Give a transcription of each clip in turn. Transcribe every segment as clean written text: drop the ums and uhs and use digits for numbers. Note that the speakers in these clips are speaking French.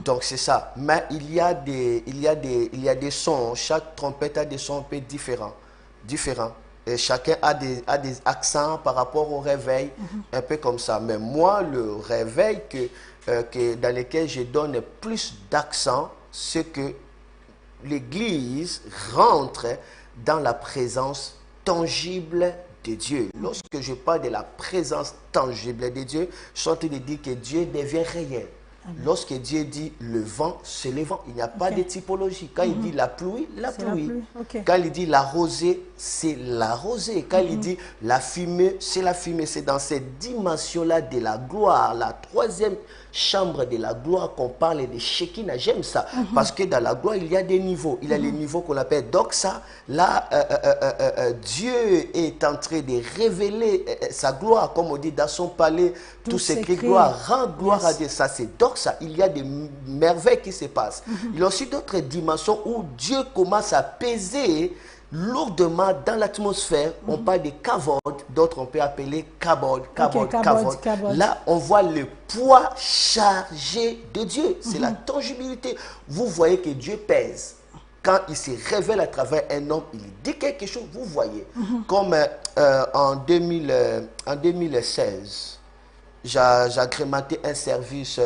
Donc c'est ça. Mais il y a des sons. Chaque trompette a des sons un peu différents. Et chacun a des accents par rapport au réveil, un peu comme ça. Mais moi, le réveil dans lequel je donne plus d'accent, c'est que l'Église rentre dans la présence tangible de Dieu. Lorsque je parle de la présence tangible de Dieu, je suis en train de dire que Dieu devient réel. Lorsque Dieu dit le vent, c'est le vent. Il n'y a pas de typologie. Quand il dit la pluie, la pluie. Quand il dit la rosée, c'est la rosée. Quand il dit la fumée, c'est la fumée. C'est dans cette dimension-là de la gloire, la troisième chambre de la gloire qu'on parle de Shekinah. J'aime ça. Parce que dans la gloire, il y a des niveaux. Il y a les niveaux qu'on appelle doxa. Là, Dieu est en train de révéler sa gloire, comme on dit dans son palais. Tout ce qui est gloire, rend gloire à Dieu. Ça, c'est doxa. Il y a des merveilles qui se passent. Il y a aussi d'autres dimensions où Dieu commence à peser lourdement dans l'atmosphère. On parle de kavod, d'autres on peut appeler kabod. Là, on voit le poids chargé de Dieu. C'est la tangibilité. Vous voyez que Dieu pèse. Quand il se révèle à travers un homme, il dit quelque chose, vous voyez. Comme en 2016, j'ai agrémenté un service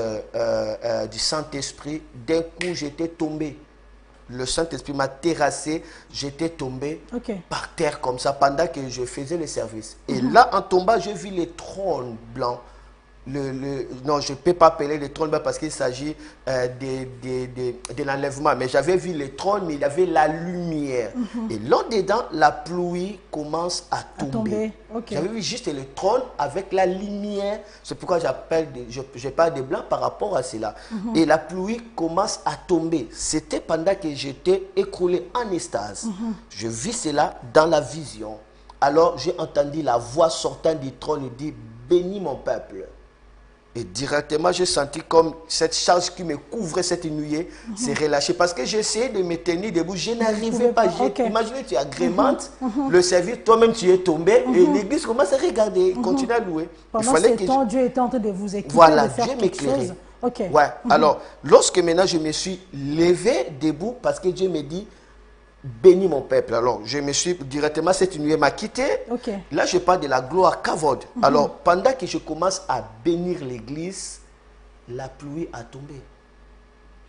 du Saint-Esprit. D'un coup, j'étais tombé. Le Saint-Esprit m'a terrassé. J'étais tombé par terre comme ça pendant que je faisais le service. Et là, en tombant, j'ai vu les trônes blancs. Non, je ne peux pas appeler les trônes blancs parce qu'il s'agit de l'enlèvement. Mais j'avais vu les trônes, mais il y avait la lumière. Et là-dedans, la pluie commence à tomber. J'avais vu juste le trône avec la lumière. C'est pourquoi je parle de blanc par rapport à cela. Et la pluie commence à tomber. C'était pendant que j'étais écroulé en extase. Je vis cela dans la vision. Alors, j'ai entendu la voix sortant du trône et dit, bénis mon peuple. Et directement, j'ai senti comme cette charge qui me couvrait cette nuée s'est relâchée. Parce que j'essayais de me tenir debout, je n'arrivais pas. Imaginez, tu agrémentes le service, toi-même tu es tombé et l'église commence à regarder, continue à louer. Pendant ce temps, Dieu était en train de vous équiper, voilà, de faire Dieu quelque chose. Ouais. Alors, lorsque maintenant je me suis levé debout parce que Dieu me dit, bénis mon peuple. Alors, je me suis directement, cette nuée m'a quitté. Là, je parle de la gloire kavod. Alors, pendant que je commence à bénir l'église, la pluie a tombé.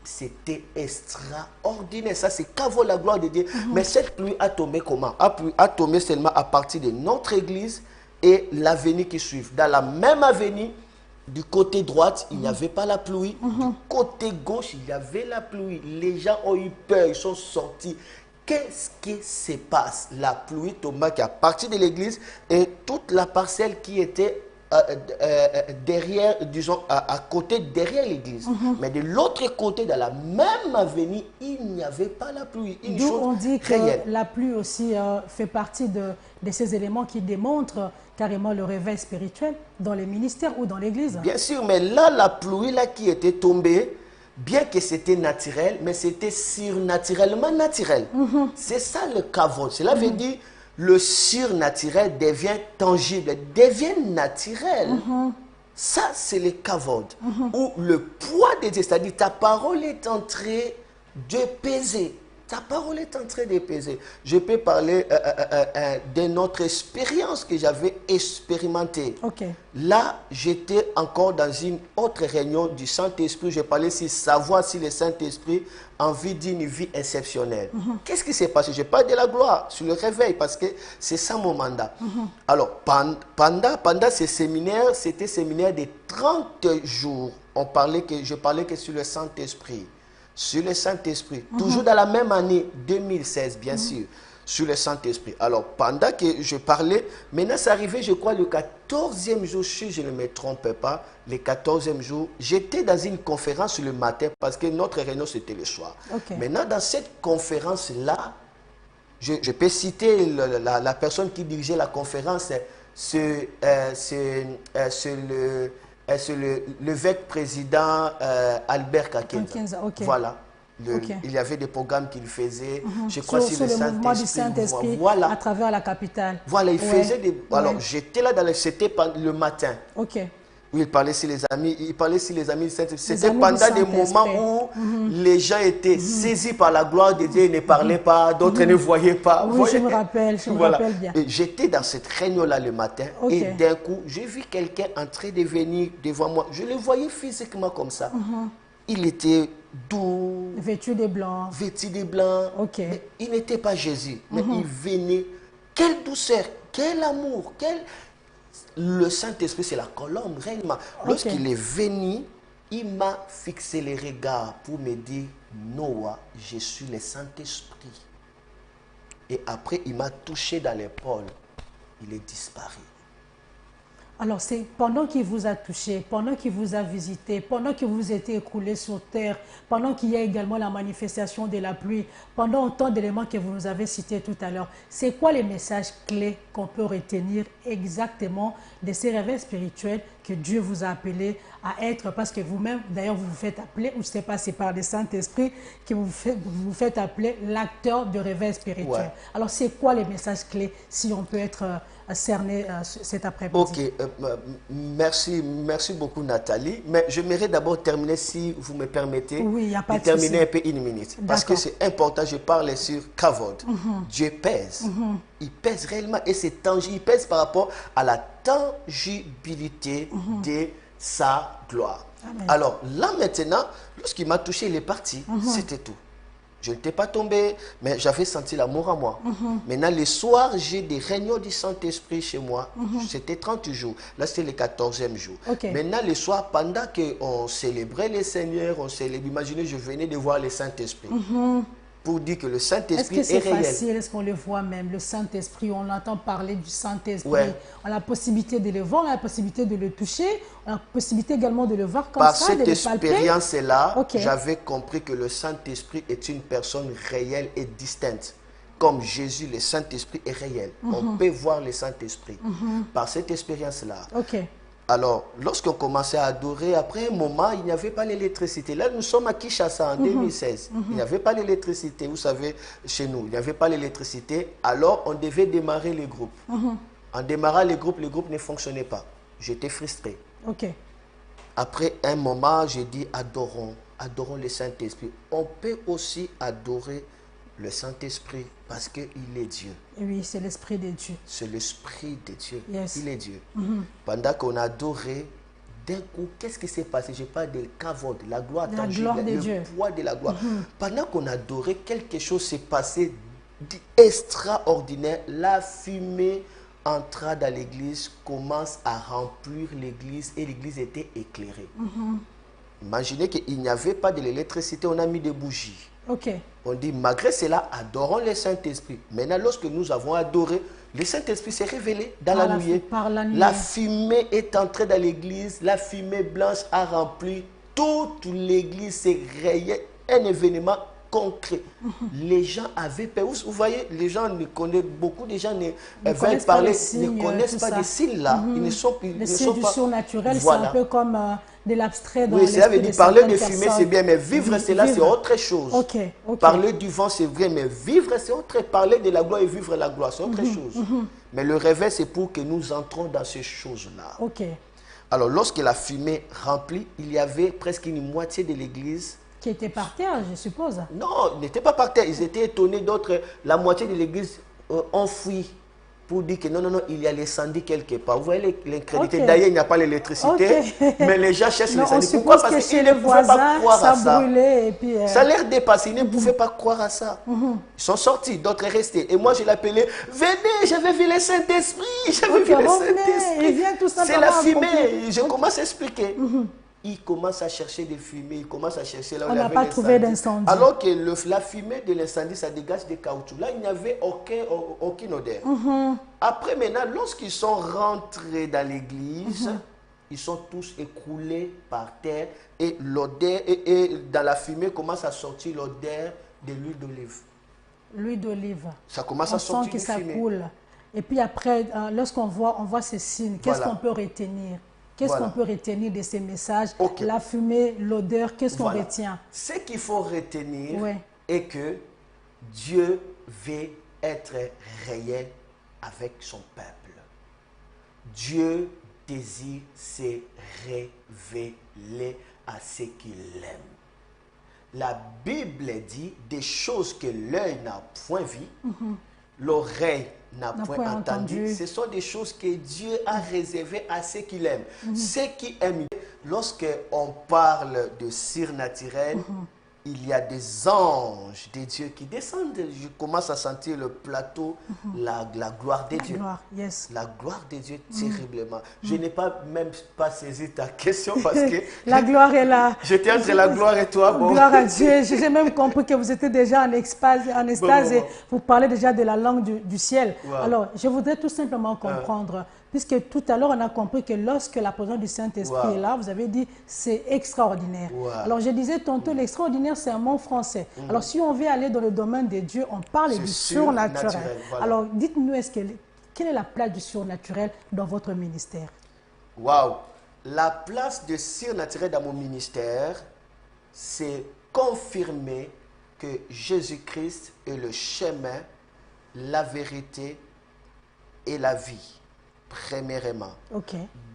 C'était extraordinaire. Ça, c'est kavod, la gloire de Dieu. Mais cette pluie a tombé comment? A tombé seulement à partir de notre église et l'avenue qui suit. Dans la même avenue, du côté droite, il n'y avait pas la pluie. Du côté gauche, il y avait la pluie. Les gens ont eu peur, ils sont sortis. Qu'est-ce qui se passe? La pluie tomba qui est à partir de l'église et toute la parcelle qui était derrière, disons, à côté, derrière l'église. Mais de l'autre côté, dans la même avenue, il n'y avait pas la pluie. D'où on dit que la pluie aussi fait partie de ces éléments qui démontrent carrément le réveil spirituel dans les ministères ou dans l'église. Bien sûr, mais là, la pluie là, qui était tombée, bien que c'était naturel, mais c'était surnaturellement naturel. C'est ça le kavod. Cela veut dire le surnaturel devient tangible, devient naturel. Ça, c'est le kavod. Ou le poids de Dieu, c'est-à-dire ta parole est en train de peser. Ta parole est en train de peser. Je peux parler de notre expérience que j'avais expérimentée. Là, j'étais encore dans une autre réunion du Saint-Esprit. Je parlais sur savoir si le Saint-Esprit a envie d'une vie exceptionnelle. Qu'est-ce qui s'est passé? Je parle de la gloire, sur le réveil, parce que c'est ça mon mandat. Alors, pendant ce séminaire, c'était un séminaire de 30 jours. Je parlais que sur le Saint-Esprit. Sur le Saint-Esprit, toujours dans la même année 2016, bien sûr, sur le Saint-Esprit. Alors, pendant que je parlais, maintenant c'est arrivé, je crois, le 14e jour, si je ne me trompe pas, le 14e jour, j'étais dans une conférence le matin, parce que notre réunion, c'était le soir. Maintenant, dans cette conférence-là, je peux citer la personne qui dirigeait la conférence, c'est l'évêque président Albert Kakenza. Voilà. Il y avait des programmes qu'il faisait. Je crois sur le mouvement du Saint-Esprit à travers la capitale. Voilà, il faisait des... Alors, j'étais là, c'était le matin. Oui, il parlait sur les amis, il parlait sur les amis du Saint-Esprit. C'était amis du pendant des moments Saint-Esprit. où les gens étaient saisis par la gloire de Dieu, ils ne parlaient pas, d'autres ne voyaient pas. Oui, Vous je voyez? me rappelle, je me Voilà. rappelle bien. Et j'étais dans cette réunion-là le matin Ok. et d'un coup, j'ai vu quelqu'un en train de venir devant moi. Je le voyais physiquement comme ça. Il était doux, Vêtu de blanc. vêtu de blanc. Ok. Mais il n'était pas Jésus, mais il venait. Quelle douceur, quel amour, quel... Le Saint-Esprit, c'est la colombe, réellement. Lorsqu'il est venu, il m'a fixé les regards pour me dire, Noah, je suis le Saint-Esprit. Et après, il m'a touché dans l'épaule. Il est disparu. Alors, c'est pendant qu'il vous a touché, pendant qu'il vous a visité, pendant que vous étiez écoulé sur terre, pendant qu'il y a également la manifestation de la pluie, pendant autant d'éléments que vous nous avez cités tout à l'heure, c'est quoi les messages clés qu'on peut retenir exactement de ces réveils spirituels que Dieu vous a appelé à être? Parce que vous-même, d'ailleurs, vous vous faites appeler, ou je ne sais pas, c'est par le Saint-Esprit que vous vous faites appeler l'acteur de réveil spirituel. Ouais. Alors, c'est quoi les messages clés, si on peut être cerné cet après-midi? Ok, merci beaucoup Nathalie. Mais j'aimerais d'abord terminer, si vous me permettez, Oui, il n'y a pas de terminer souci. un peu une minute. Parce que c'est important, je parle sur Kavod. Dieu pèse. Il pèse réellement et c'est tangible. Il pèse par rapport à la tangibilité de sa gloire. Amen. Alors là maintenant, lorsqu'il m'a touché, il est parti. C'était tout. Je n'étais pas tombé, mais j'avais senti l'amour en moi. Maintenant, le soir, j'ai des réunions du Saint-Esprit chez moi. C'était 30 jours. Là, c'était le 14e jour. Ok. Maintenant, le soir, pendant qu'on célébrait le Seigneur, imaginez, je venais de voir le Saint-Esprit. Pour dire que le Est-ce Saint-Esprit que est, c'est réel. facile? Est-ce qu'on le voit même, le Saint-Esprit? On entend parler du Saint-Esprit. Ouais. On a la possibilité de le voir, on a la possibilité de le toucher, on a la possibilité également de le voir comme Par ça, de cette le palper. expérience-là, Ok. j'avais compris que le Saint-Esprit est une personne réelle et distincte. Comme Jésus, le Saint-Esprit est réel. On peut voir le Saint-Esprit. Par cette expérience-là. Ok. Alors, lorsqu'on commençait à adorer, après un moment, il n'y avait pas l'électricité. Là, nous sommes à Kinshasa en 2016. Il n'y avait pas l'électricité, vous savez, chez nous. Il n'y avait pas l'électricité. Alors, on devait démarrer les groupes. En démarrant les groupes ne fonctionnait pas. J'étais frustré. Ok. Après un moment, j'ai dit, adorons le Saint-Esprit. On peut aussi adorer le Saint-Esprit parce qu'il est Dieu. Et oui, c'est l'Esprit de Dieu. C'est l'Esprit de Dieu. Yes. Il est Dieu. Pendant qu'on adorait, d'un coup, qu'est-ce qui s'est passé? Je parle de Kavod, la gloire La tangible, gloire de le Dieu. poids de la gloire. Pendant qu'on adorait, quelque chose s'est passé d'extraordinaire. La fumée entra dans l'église, commence à remplir l'église et l'église était éclairée. Imaginez qu'il n'y avait pas de l'électricité, on a mis des bougies. Ok. On dit, malgré cela, adorons le Saint-Esprit. Maintenant, lorsque nous avons adoré, le Saint-Esprit s'est révélé dans la nuée. Par la nuée. La fumée est entrée dans l'église, la fumée blanche a rempli toute l'église, c'est réel, un événement concret. Les gens avaient peur. Vous voyez, les gens ne connaissent, beaucoup de gens ne veulent parler, ne connaissent pas des signes là. Ils ne sont, ils Les ne signes sont du pas. surnaturel, Voilà. c'est un peu comme de l'abstrait dans Oui, c'est ça veut l'esprit dire de parler de certaines fumée, personnes. c'est bien, mais vivre cela, c'est autre chose. Ok, ok. Parler du vent, c'est vrai, mais vivre, c'est autre. Parler de la gloire et vivre la gloire, c'est autre chose. Mais le réveil, c'est pour que nous entrons dans ces choses-là. Ok. Alors, lorsque la fumée remplit, il y avait presque une moitié de l'église. Qui était par terre, je suppose. Non, ils n'étaient pas par terre. Ils étaient étonnés d'autres. La moitié de l'église ont fui pour dire que non, non, non, il y a l'incendie quelque part. Vous voyez l'incrédulité. Ok. D'ailleurs, il n'y a pas l'électricité. Ok. Mais les gens cherchent Non, on l'incendie. suppose Pourquoi? Parce que qu'ils chez ne les pouvaient pas voisins, croire à ça ça. brûlait et puis... Ça leur dépasse, ils ne pouvaient pas croire à ça. Ils sont sortis, d'autres restés. Et moi, je l'appelais, venez, j'avais vu le Saint-Esprit, j'avais Ok, vu le revenez, Saint-Esprit. il vient tout C'est simplement la accomplir. fumée, je commence à expliquer. Ils commencent à chercher des fumées, ils commencent à chercher là où On il y n'a avait pas trouvé l'incendie. d'incendie. Alors que la fumée de l'incendie, ça dégage des caoutchoucs. Là, il n'y avait aucune odeur. Après, maintenant, lorsqu'ils sont rentrés dans l'église, ils sont tous écroulés par terre et l'odeur, et dans la fumée commence à sortir l'odeur de l'huile d'olive. L'huile d'olive. Ça commence On à sortir sent que du ça fumée. coule. Et puis après, lorsqu'on voit, on voit ces signes, qu'est-ce Voilà. qu'on peut retenir? Qu'est-ce Voilà. qu'on peut retenir de ces messages? Ok. La fumée, l'odeur, qu'est-ce qu'on Voilà. retient? Ce qu'il faut retenir Ouais. est que Dieu veut être réel avec son peuple. Dieu désire se révéler à ceux qui l'aiment. La Bible dit des choses que l'œil n'a point vues, l'oreille n'a point entendu. Ce sont des choses que Dieu a réservées à ceux qui l'aiment. Ceux qui aiment, lorsqu'on parle de surnaturel, il y a des anges de Dieu qui descendent. Je commence à sentir le plateau, la gloire de Dieu. La gloire de Dieu terriblement. Je n'ai même pas saisi ta question parce que... La gloire est là. J'étais entre la gloire et toi. Bon. Gloire à Dieu. J'ai même compris que vous étiez déjà en extase et vous parlez déjà de la langue du ciel. Wow. Alors, je voudrais tout simplement comprendre, puisque tout à l'heure, on a compris que lorsque la présence du Saint-Esprit est là, vous avez dit c'est extraordinaire. Alors, je disais tantôt, l'extraordinaire, c'est un mot français. Alors, si on veut aller dans le domaine de Dieu, on parle du surnaturel. Voilà. Alors, dites-nous, quelle est la place du surnaturel dans votre ministère? Waouh! La place du surnaturel dans mon ministère, c'est confirmer que Jésus-Christ est le chemin, la vérité et la vie. Premièrement.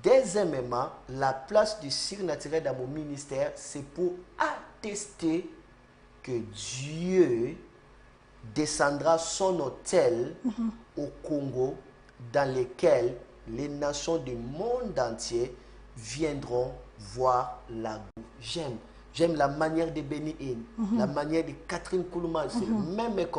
Deuxièmement, la place du surnaturel dans mon ministère, c'est pour attester que Dieu descendra son autel au Congo, dans lequel les nations du monde entier viendront voir la gloire. J'aime la manière de Béni In, la manière de Catherine Koulouma, c'est le même école.